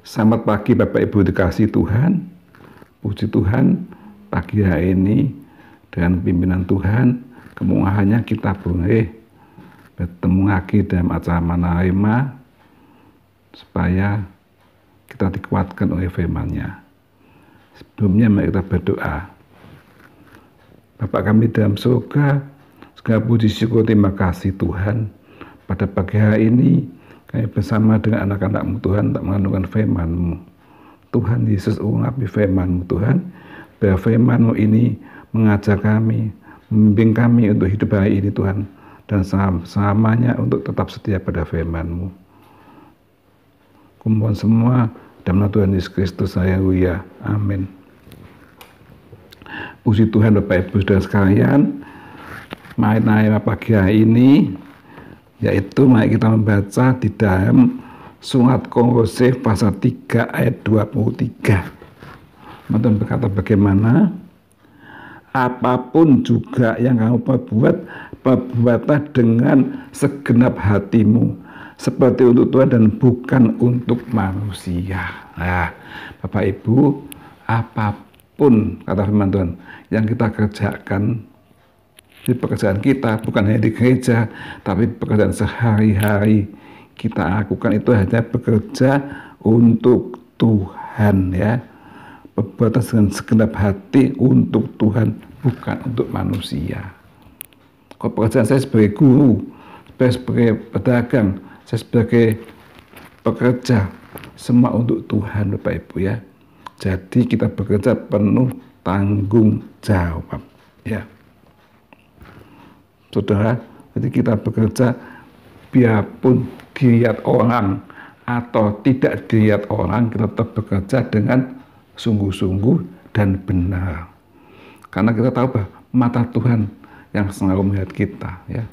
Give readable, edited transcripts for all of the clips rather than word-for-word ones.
Selamat pagi Bapak Ibu dikasih Tuhan. Puji Tuhan, pagi hari ini dengan pimpinan Tuhan, kemurahannya kita boleh bertemu lagi dalam acara Manarema supaya kita dikuatkan oleh firman-Nya. Sebelumnya mari kita berdoa. Bapa kami dalam surga, segala puji syukur terima kasih Tuhan. Pada pagi hari ini kami bersama dengan anak-anak-Mu Tuhan tak mengandungkan firman-Mu. Tuhan Yesus urapi firman-Mu Tuhan, biar firman-Mu ini mengajar kami, membimbing kami untuk hidup hari ini Tuhan, dan selamanya untuk tetap setia pada firman-Mu. Kumpul semua dalam nama Tuhan Yesus Kristus, haleluya, amin. Puji Tuhan Bapak Ibu Saudara sekalian, mari pagi hari ini, yaitu mari kita membaca di dalam surat Kolose pasal 3 ayat 23. Tuhan berkata bagaimana? Apapun juga yang kamu perbuat, perbuatlah dengan segenap hatimu, seperti untuk Tuhan dan bukan untuk manusia. Nah, Bapak Ibu, apapun kata firman Tuhan yang kita kerjakan di pekerjaan kita, bukan hanya di gereja, tapi pekerjaan sehari-hari kita lakukan itu hanya bekerja untuk Tuhan, ya. Perbuatan dengan segenap hati untuk Tuhan, bukan untuk manusia. Kalau pekerjaan saya sebagai guru, saya sebagai pedagang, saya sebagai pekerja, semua untuk Tuhan Bapak Ibu, ya. Jadi kita bekerja penuh tanggung jawab, ya. Saudara, jadi kita bekerja biarpun dilihat orang atau tidak dilihat orang, kita tetap bekerja dengan sungguh-sungguh dan benar. Karena kita tahu bahwa mata Tuhan yang selalu melihat kita, ya.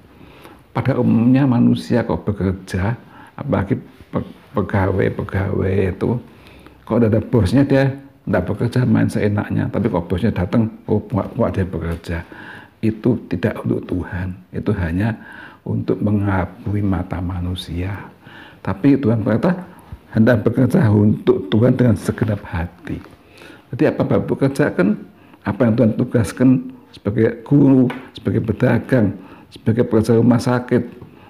Pada umumnya manusia kok bekerja, apalagi pegawai itu, kalau ada bosnya dia tidak bekerja main seenaknya, tapi kalau bosnya datang, oh buat dia bekerja. Itu tidak untuk Tuhan, itu hanya untuk mengelabui mata manusia. Tapi Tuhan berkata, hendak bekerja untuk Tuhan dengan segenap hati. Jadi apa Bapak kerjakan, apa yang Tuhan tugaskan sebagai guru, sebagai pedagang, sebagai pekerja rumah sakit,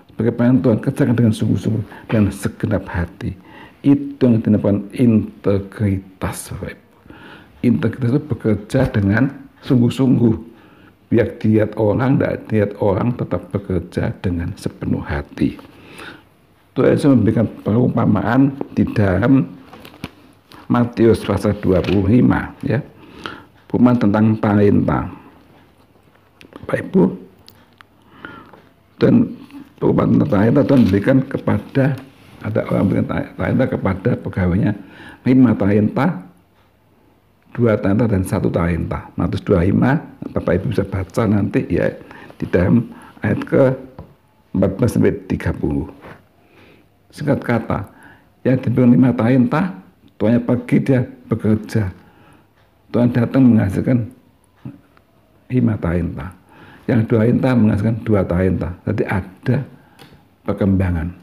sebagai pelayan Tuhan, kerjakan dengan sungguh-sungguh dan segenap hati. Itu yang dinamakan integritas. Integritas itu bekerja dengan sungguh-sungguh. Biar dilihat orang, tidak dilihat orang, tetap bekerja dengan sepenuh hati. Tuhan Yesus memberikan perumpamaan di dalam Matius pasal 25, ya. Perumpamaan tentang talenta. Bapak Ibu, dan perumpamaan tentang talenta Tuhan berikan kepada, ada orang berikan talenta kepada pegawainya 5 talenta, 2 talenta dan 1 talenta. Matius 25, Bapak Ibu bisa baca nanti, ya, di dalam ayat ke 14 sampai 30. Singkat kata, yang diberi 5 talenta, tuannya pergi dia bekerja. Tuhan datang menghasilkan 5 talenta. Yang 2 talenta menghasilkan 2 talenta. Jadi ada perkembangan.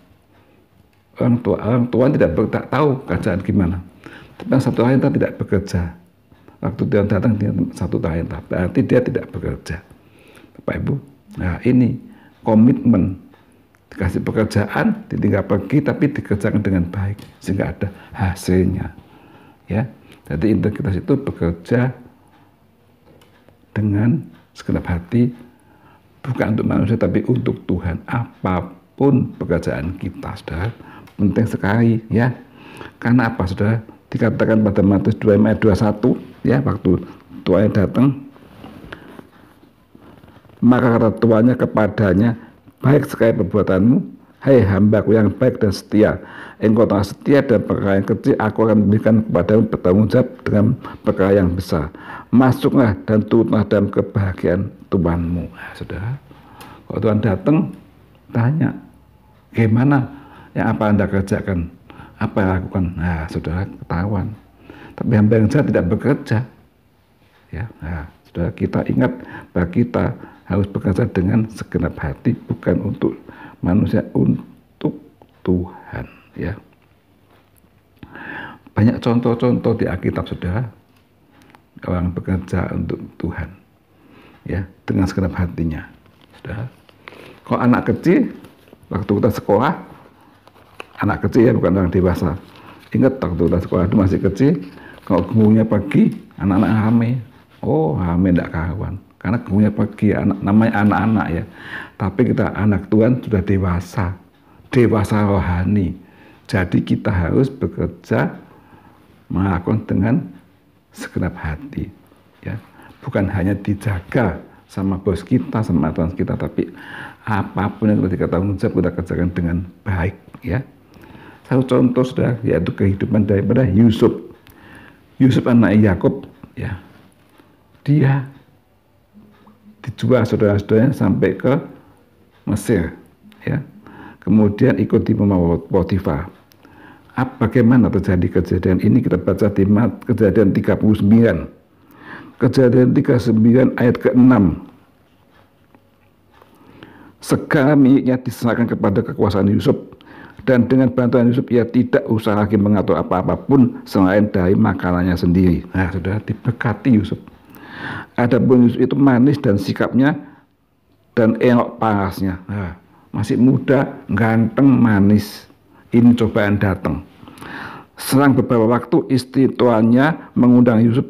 Orang tua tidak tahu kerjaan gimana. Tapi yang 1 talenta tidak bekerja. Waktu dia datang dia 1 talenta, berarti dia tidak bekerja. Bapak Ibu, nah ini komitmen, dikasih pekerjaan, ditinggal pergi, tapi dikerjakan dengan baik sehingga ada hasilnya, ya. Jadi integritas itu bekerja dengan segenap hati, bukan untuk manusia tapi untuk Tuhan. Apapun pekerjaan kita, saudara, penting sekali, ya. Karena apa, saudara? Dikatakan pada Matius 2 ayat 21, ya, waktu tuannya datang, maka kata tuannya kepadanya, baik sekali perbuatanmu, hai hambaku yang baik dan setia. Engkau telah setia dalam perkara yang kecil, aku akan memberikan kepadamu bertanggung jawab dengan perkara yang besar. Masuklah dan turutlah dalam kebahagiaan Tuhanmu. Nah, saudara, kalau Tuhan datang, tanya, gimana yang apa Anda kerjakan? Apa yang lakukan? Nah, saudara, ketahuan. Tapi hamba yang jahat tidak bekerja, ya. Nah, saudara, kita ingat bahwa kita harus bekerja dengan segenap hati, bukan untuk manusia, untuk Tuhan, ya. Banyak contoh-contoh di Alkitab, saudara, orang bekerja untuk Tuhan, ya, dengan segenap hatinya, saudara. Kalau anak kecil, waktu kita sekolah, anak kecil ya, bukan orang dewasa. Ingat waktu kita sekolah itu masih kecil, kalau gurunya pergi, anak-anak rame. Oh, rame tidak karuan. Karena gurunya pergi, namanya anak-anak ya. Tapi kita anak Tuhan sudah dewasa, dewasa rohani. Jadi kita harus bekerja melakukan dengan segenap hati, ya. Bukan hanya dijaga sama bos kita, sama Tuhan kita, tapi apapun yang kita tanggung jawab kita kerjakan dengan baik, ya. Satu contoh sudah, yaitu kehidupan daripada Yusuf. Yusuf anak Yakub, ya. Dia dijual saudara-saudaranya sampai ke Mesir, ya. Kemudian ikut di rumah Potifar. Bagaimana terjadi kejadian ini? Kita baca di Kejadian 39. Kejadian 39 ayat ke-6. Segala miliknya diserahkan kepada kekuasaan Yusuf, dan dengan bantuan Yusuf ia tidak usah lagi mengatur apa-apapun selain dari makanannya sendiri. Nah, sudah diberkati Yusuf. Adapun Yusuf itu manis dan sikapnya dan elok parasnya. Nah, masih muda, ganteng, manis. Ini cobaan datang. Selang beberapa waktu istri tuannya mengundang Yusuf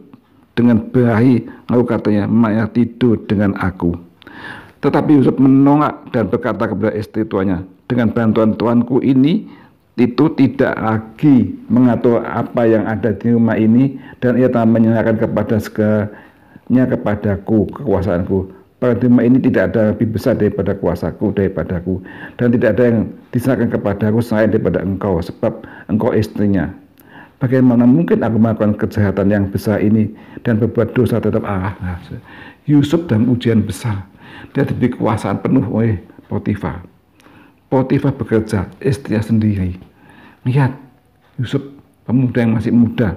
dengan berahi, lalu katanya, "Maya tidur dengan aku." Tetapi Yusuf menolak dan berkata kepada istri tuannya, "Dengan bantuan tuanku ini, itu tidak lagi mengatur apa yang ada di rumah ini, dan ia telah menyerahkan kepada segalanya kepadaku, kekuasaanku. Pada rumah ini tidak ada lebih besar daripada kuasaku, daripadaku, dan tidak ada yang diserahkan kepadaku selain daripada engkau, sebab engkau istrinya. Bagaimana mungkin aku melakukan kejahatan yang besar ini dan berbuat dosa terhadap Allah?" Nah, Yusuf dalam ujian besar. Dia diberi kekuasaan penuh oleh Potifar. Potifar bekerja, istrinya sendiri. Lihat, Yusuf pemuda yang masih muda,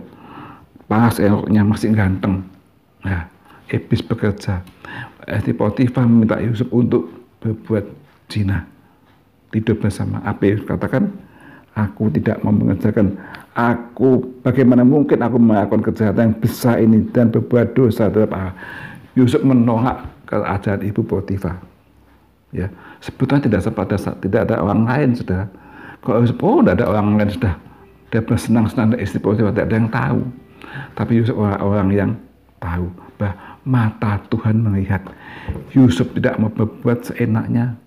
paras eloknya, masih ganteng. Nah, iblis bekerja. Istri Potifar meminta Yusuf untuk berbuat zina, tidur bersama. Apa Yusuf katakan? "Aku tidak mau mengerjakan. Bagaimana mungkin aku melakukan kejahatan yang besar ini dan berbuat dosa terhadap Allah?" Yusuf menolak keadaan ibu Potifar. Ya, sebetulnya tidak ada orang lain, sudah. Kalau Yusuf, tidak ada orang lain, sudah. Dia bersenang-senang dengan istri Potifar, tidak ada yang tahu. Tapi Yusuf orang yang tahu bahwa mata Tuhan melihat. Yusuf tidak mau berbuat seenaknya.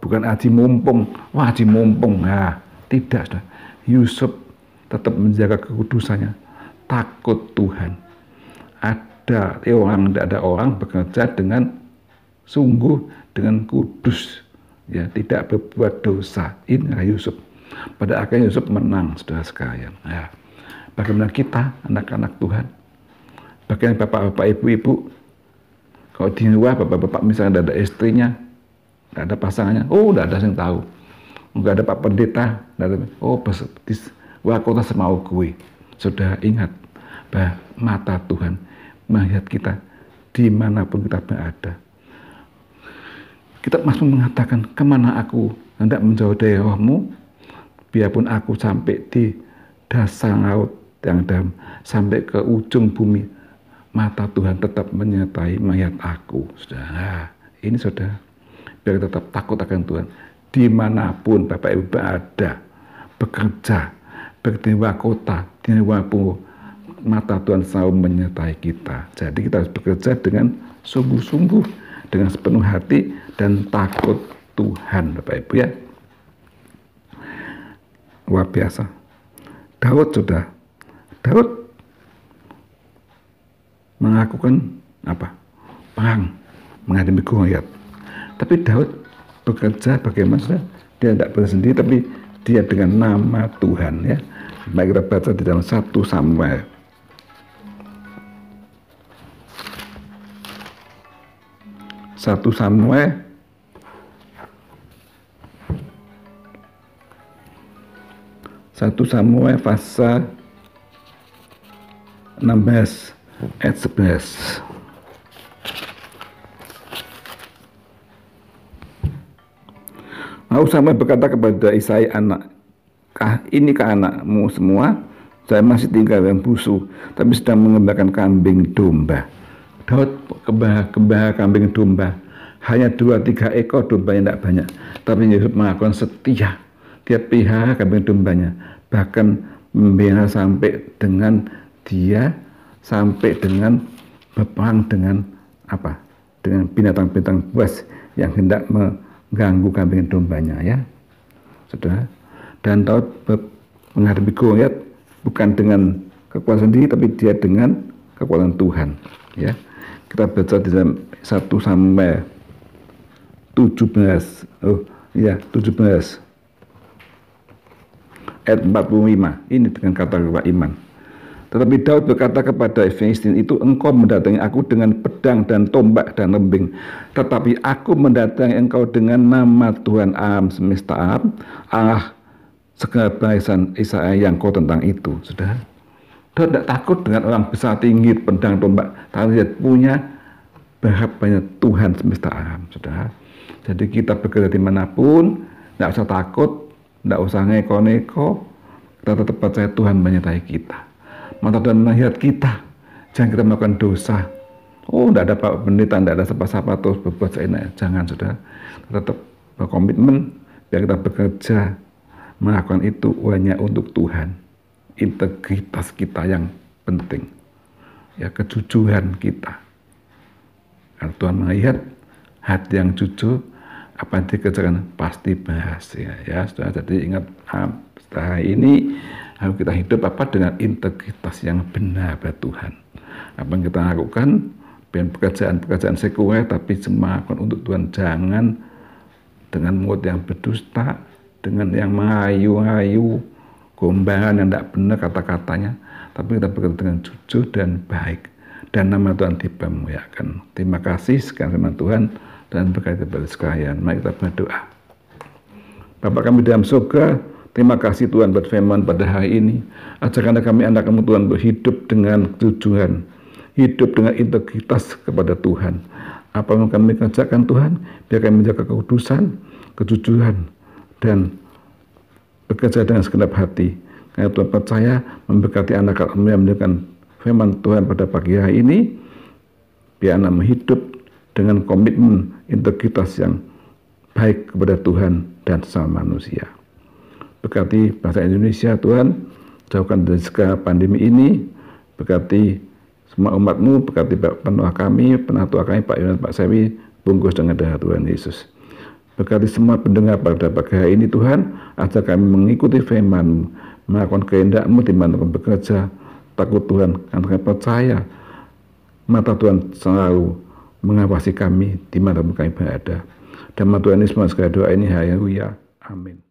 Bukan aji mumpung, aji mumpung. Nah, tidak, sudah. Yusuf tetap menjaga kekudusannya, takut Tuhan. Tidak ada orang bekerja dengan sungguh, dengan kudus, ya, tidak berbuat dosa. Inilah Yusuf. Pada akhirnya Yusuf menang, saudara sekalian. Ya. Bagaimana kita, anak-anak Tuhan? Bagaimana bapak-bapak, ibu-ibu? Kalau di luar, bapak-bapak misalnya tidak ada istrinya, tidak ada pasangannya, tidak ada yang tahu. Nggak ada Pak Pendeta, wah kota semau gue. Sudah ingat bahwa mata Tuhan melihat kita dimanapun kita berada. Kita masih mengatakan, "Kemana aku hendak menjauh dari rohmu? Biarpun aku sampai di dasar laut yang dalam, sampai ke ujung bumi, mata Tuhan tetap menyertai melihat aku." Saudara, ini saudara, biar tetap takut akan Tuhan. Dimanapun Bapak Ibu berada, bekerja, di luar kota, di luar pulau, mata Tuhan selalu menyertai kita. Jadi kita harus bekerja dengan sungguh-sungguh, dengan sepenuh hati dan takut Tuhan, Bapak Ibu, ya. Luar biasa. Daud melakukan apa? Perang menghadapi Goliat. Tapi Daud bekerja bagaimana? Dia tidak bersendiri, tapi dia dengan nama Tuhan, ya. Mari kita baca di dalam 1 Samuel. Satu Samuel pasal 16 ayat 11. Lalu Samuel berkata kepada Isai, inikah anakmu semua? Saya masih tinggal yang busuk, tapi sedang mengembalakan kambing domba. Daud gembala kambing domba. Hanya 2-3 ekor dombanya, tidak banyak. Tapi Yesus mengakukan setia. Dia pihak kambing dombanya. Bahkan membela sampai dengan berperang dengan dengan binatang-binatang buas yang hendak mengganggu kambing dombanya, ya, saudara. Dan Daud menghadapi Goliat bukan dengan kekuatan sendiri, tapi dia dengan kekuatan Tuhan, ya. Kita baca di dalam 1 Samuel 17 ayat 45. Ini dengan kata-kata iman. Tetapi Daud berkata kepada Filistin itu, engkau mendatangi aku dengan pedang dan tombak dan lembing, tetapi aku mendatangi engkau dengan nama Tuhan alam semesta alam, Allah segala barisan Israel yang kau tentang itu. Sudah, Daud tidak takut dengan orang besar tinggi pedang tombak, tapi dia punya banyak Tuhan semesta alam. Sudah, jadi kita bekerja dimanapun, tidak usah takut, tidak usah neko-neko, kita tetap percaya Tuhan menyertai kita. Mata Tuhan melihat kita, jangan kita melakukan dosa. Oh, tidak ada pendeta, tidak ada siapa-siapa terus berbuat seenaknya. Jangan, saudara. Tetap berkomitmen biar kita bekerja melakukan itu hanya untuk Tuhan. Integritas kita yang penting, ya, kejujuran kita. Kalau Tuhan melihat hati yang jujur, apa yang dikerjakan pasti berhasil, ya, saudara. Jadi ingat, setelah ini harus kita hidup dengan integritas yang benar pada Tuhan. Apa yang kita lakukan, pekerjaan sekuler, tapi semua untuk Tuhan. Jangan dengan mulut yang berdusta, dengan yang merayu-rayu, gombalan yang tidak benar kata-katanya, tapi kita bekerja dengan jujur dan baik, dan nama Tuhan dipermuliakan. Terima kasih sekali firman Tuhan dan berkati kepada sekalian. Mari kita berdoa. Bapa kami dalam surga, terima kasih Tuhan buat firman pada hari ini. Ajarkanlah kami anak-Mu Tuhan berhidup dengan kejujuran, hidup dengan integritas kepada Tuhan. Apa yang kami kerjakan Tuhan, biar kami menjaga kekudusan, kejujuran, dan bekerja dengan segenap hati. Karena Tuhan percaya memberkati anak-Mu yang mendengarkan firman Tuhan pada pagi hari ini, biar anak hidup dengan komitmen integritas yang baik kepada Tuhan dan sesama manusia. Berkati bangsa Indonesia Tuhan, jauhkan dari segala pandemi ini, berkati semua umat-Mu, berkati penuah kami, penatua kami, Pak Yonan, Pak Sewi, bungkus dengan darah Tuhan Yesus. Berkati semua pendengar pada pagi hari ini Tuhan, ajar kami mengikuti firman-Mu, melakukan kehendak-Mu di mana kami bekerja, takut Tuhan, karena kami percaya mata Tuhan selalu mengawasi kami di mana kami berada. Dan Tuhan Yesus segala doa ini, haleluya, amin.